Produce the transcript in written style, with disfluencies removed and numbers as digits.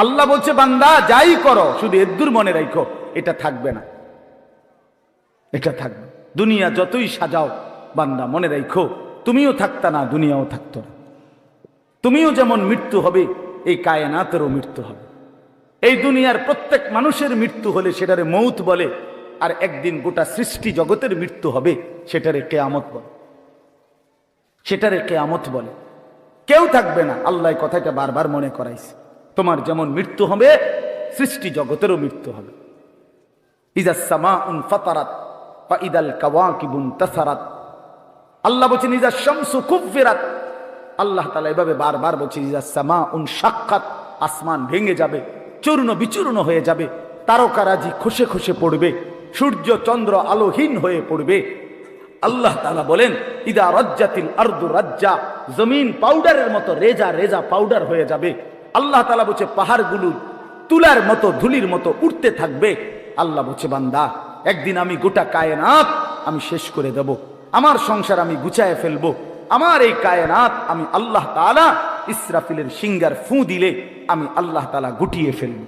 আল্লাহ বলছে বান্দা যাই করো শুধু এদ্দুর মনে রাখো, এটা থাকবে না, এটা থাকবে। দুনিয়া যতই সাজাও বান্দা মনে রাখো, তুমিও থাকতা না, দুনিয়াও থাকতো না। তুমিও যেমন মৃত্যু হবে, এই কায়নাতেরও মৃত্যু হবে। এই দুনিয়ার প্রত্যেক মানুষের মৃত্যু হলে সেটারে মৌত বলে, আর একদিন গোটা সৃষ্টি জগতের মৃত্যু হবে, সেটারে কেয়ামত বলে, সেটারে কেয়ামত বলে। কেউ থাকবে না, আল্লাহ কথাটা বারবার মনে করাইছে। তোমার যেমন মৃত্যু হবে, সৃষ্টি জগতেরও মৃত্যু হবে। ইজা সামাউন ফাতারাত ফা ইদাল কাওয়াকিবুন তাসারাত। আল্লাহ বলেছেন ইজা শামসু কুফিরাত। আল্লাহ তাআলা এভাবে বারবার বলছেন ইজা সামাউন শাক্কাত, আসমান ভেঙে যাবে, চূর্ণ বিচূর্ণ হয়ে যাবে, তারকারাজি খসে খসে পড়বে, সূর্য চন্দ্র আলোহীন হয়ে পড়বে। আল্লাহ তাআলা বলেন ইদা রাজ্জাতিল আরদু রাজ্জা, জমিন পাউডারের মতো রেজা রেজা পাউডার হয়ে যাবে। আল্লাহ তাআলা বলছে পাহাড়গুলো তুলার মতো ধুলির মতো উঠতে থাকবে। আল্লাহ বলছে বান্দা একদিন আমি গোটা কায়নাত আমি শেষ করে দেব, আমার সংসার আমি গুছায় ফেলবো, আমার এই কায়নাত আমি আল্লাহ তাআলা ইসরাফিলের সিঙ্গার ফু দিলে আমি আল্লাহ তাআলা গুটিয়ে ফেলবো।